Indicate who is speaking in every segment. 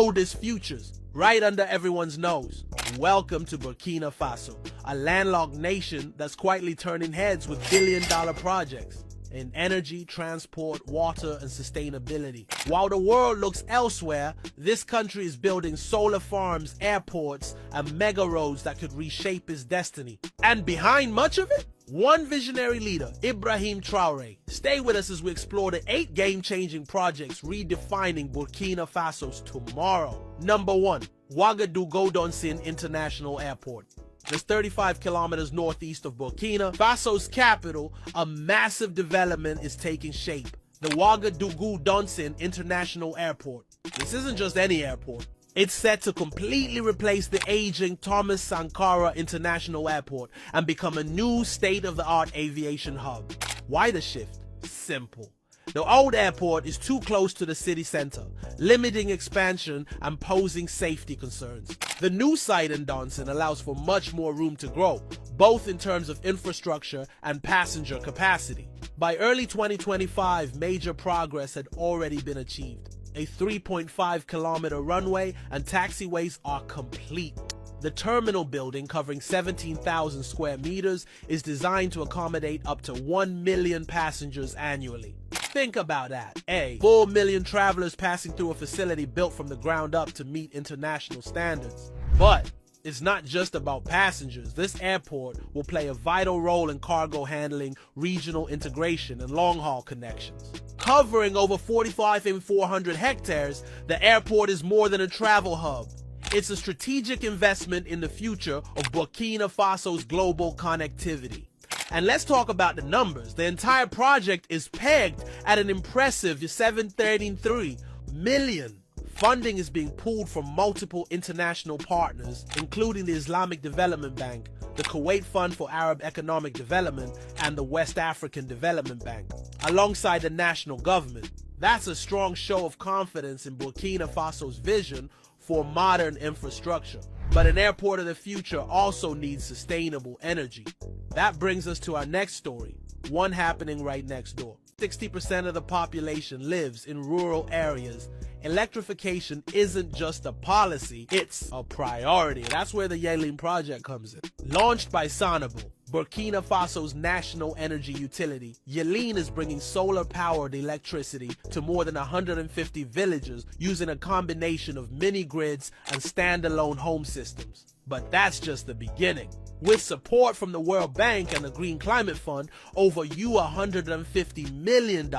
Speaker 1: boldest futures, right under everyone's nose. Welcome to Burkina Faso, a landlocked nation that's quietly turning heads with billion-dollar projects in energy, transport, water, and sustainability. While the world looks elsewhere, this country is building solar farms, airports, and mega roads that could reshape its destiny. And behind much of it, one visionary leader, Ibrahim Traoré. Stay with us as we explore the 8 game-changing projects redefining Burkina Faso's tomorrow. Number 1. Waga Donsin International Airport. Just 35 kilometers northeast of Burkina Faso's capital, a massive development is taking shape. The Waga Donsin International Airport. This isn't just any airport. It's set to completely replace the aging Thomas Sankara International Airport and become a new state-of-the-art aviation hub. Why the shift? Simple. The old airport is too close to the city center, limiting expansion and posing safety concerns. The new site in Donsin allows for much more room to grow, both in terms of infrastructure and passenger capacity. By early 2025, major progress had already been achieved. A 3.5-kilometer runway and taxiways are complete. The terminal building, covering 17,000 square meters, is designed to accommodate up to 1 million passengers annually. Think about that. 4 million travelers passing through a facility built from the ground up to meet international standards. But it's not just about passengers. This airport will play a vital role in cargo handling, regional integration, and long-haul connections. Covering over 45,400 hectares, the airport is more than a travel hub. It's a strategic investment in the future of Burkina Faso's global connectivity. And let's talk about the numbers. The entire project is pegged at an impressive 733 million. Funding is being pulled from multiple international partners, including the Islamic Development Bank, the Kuwait Fund for Arab Economic Development, and the West African Development Bank, alongside the national government. That's a strong show of confidence in Burkina Faso's vision for modern infrastructure. But an airport of the future also needs sustainable energy. That brings us to our next story, one happening right next door. 60% of the population lives in rural areas. Electrification isn't just a policy, it's a priority. That's where the Yeleen project comes in. Launched by Sonable, Burkina Faso's national energy utility, Yeleen is bringing solar-powered electricity to more than 150 villages using a combination of mini-grids and standalone home systems. But that's just the beginning. With support from the World Bank and the Green Climate Fund, over $150 million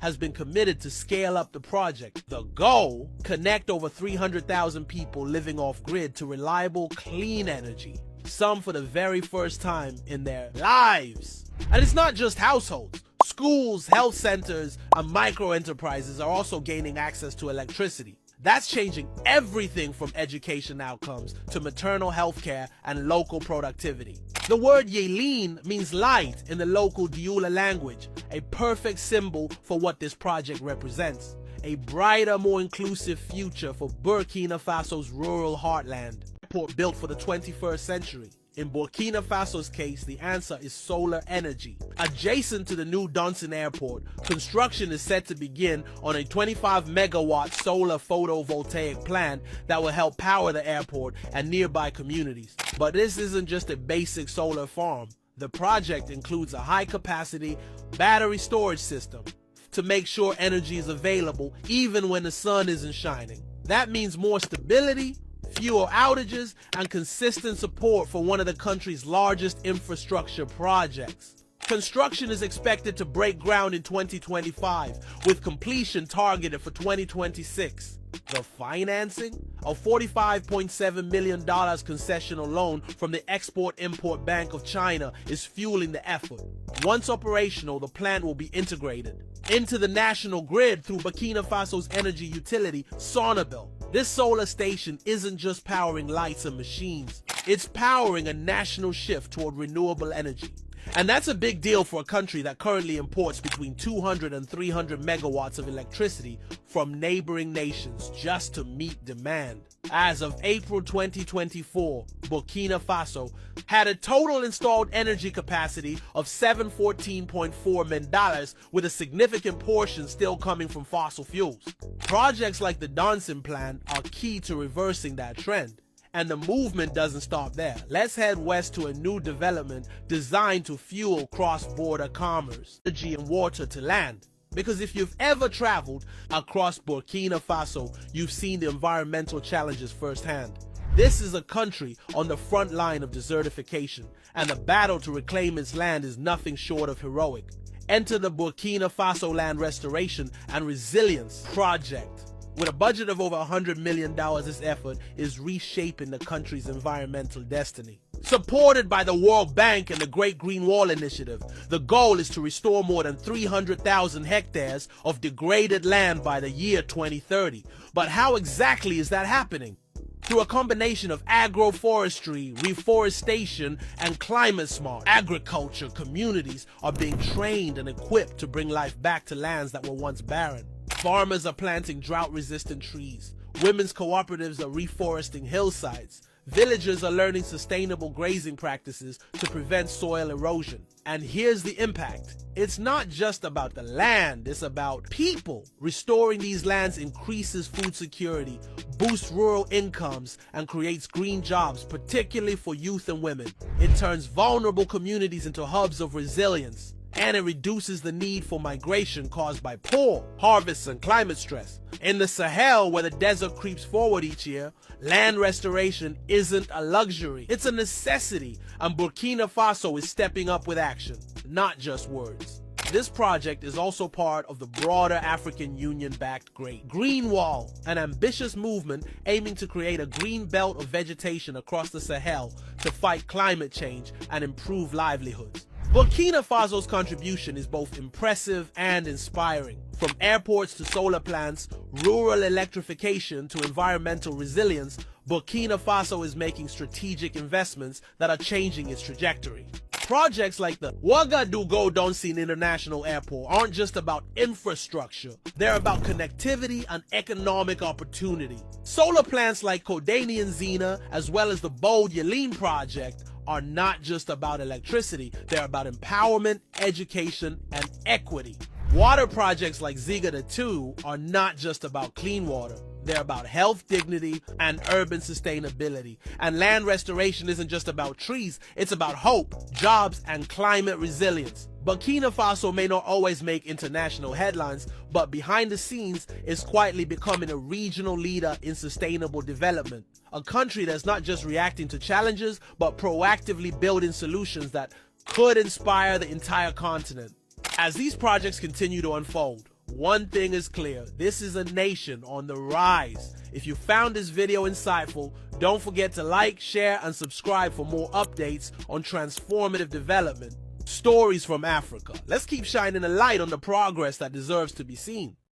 Speaker 1: has been committed to scale up the project. The goal? Connect over 300,000 people living off-grid to reliable, clean energy, some for the very first time in their lives. And it's not just households. Schools, health centers, and micro-enterprises are also gaining access to electricity. That's changing everything from education outcomes to maternal health care and local productivity. The word Yeleen means light in the local Dioula language, a perfect symbol for what this project represents. A brighter, more inclusive future for Burkina Faso's rural heartland. Airport built for the 21st century. In Burkina Faso's case, the answer is solar energy. Adjacent to the new Donsin airport, construction is set to begin on a 25-megawatt solar photovoltaic plant that will help power the airport and nearby communities. But this isn't just a basic solar farm. The project includes a high-capacity battery storage system to make sure energy is available even when the sun isn't shining. That means more stability, fewer outages, and consistent support for one of the country's largest infrastructure projects. Construction is expected to break ground in 2025, with completion targeted for 2026. The financing? A $45.7 million concessional loan from the Export-Import Bank of China is fueling the effort. Once operational, the plant will be integrated into the national grid through Burkina Faso's energy utility, Sonable. This solar station isn't just powering lights and machines. It's powering a national shift toward renewable energy. And that's a big deal for a country that currently imports between 200 and 300 megawatts of electricity from neighboring nations just to meet demand. As of April 2024, Burkina Faso had a total installed energy capacity of $714.4 million, with a significant portion still coming from fossil fuels. Projects like the Donsin plant are key to reversing that trend. And the movement doesn't stop there. Let's head west to a new development designed to fuel cross-border commerce, energy and water to land. Because if you've ever traveled across Burkina Faso, you've seen the environmental challenges firsthand. This is a country on the front line of desertification, and the battle to reclaim its land is nothing short of heroic. Enter the Burkina Faso Land Restoration and Resilience Project. With a budget of over $100 million, this effort is reshaping the country's environmental destiny. Supported by the World Bank and the Great Green Wall Initiative, the goal is to restore more than 300,000 hectares of degraded land by the year 2030. But how exactly is that happening? Through a combination of agroforestry, reforestation, and climate-smart agriculture, communities are being trained and equipped to bring life back to lands that were once barren. Farmers are planting drought-resistant trees. Women's cooperatives are reforesting hillsides. Villagers are learning sustainable grazing practices to prevent soil erosion. And here's the impact. It's not just about the land, it's about people. Restoring these lands increases food security, boosts rural incomes, and creates green jobs, particularly for youth and women. It turns vulnerable communities into hubs of resilience. And it reduces the need for migration caused by poor harvests and climate stress. In the Sahel, where the desert creeps forward each year, land restoration isn't a luxury, it's a necessity, and Burkina Faso is stepping up with action, not just words. This project is also part of the broader African Union-backed Great Green Wall, an ambitious movement aiming to create a green belt of vegetation across the Sahel to fight climate change and improve livelihoods. Burkina Faso's contribution is both impressive and inspiring. From airports to solar plants, rural electrification to environmental resilience, Burkina Faso is making strategic investments that are changing its trajectory. Projects like the Waga Donsin International Airport aren't just about infrastructure, they're about connectivity and economic opportunity. Solar plants like Codanian Zena, as well as the bold Yeleen project, are not just about electricity, they're about empowerment, education, and equity. Water projects like Ziga 2 are not just about clean water, they're about health, dignity, and urban sustainability. And land restoration isn't just about trees, it's about hope, jobs, and climate resilience. Burkina Faso may not always make international headlines, but behind the scenes is quietly becoming a regional leader in sustainable development. A country that's not just reacting to challenges, but proactively building solutions that could inspire the entire continent. As these projects continue to unfold, one thing is clear, this is a nation on the rise. If you found this video insightful, don't forget to like, share, and subscribe for more updates on transformative development. Stories from Africa. Let's keep shining a light on the progress that deserves to be seen.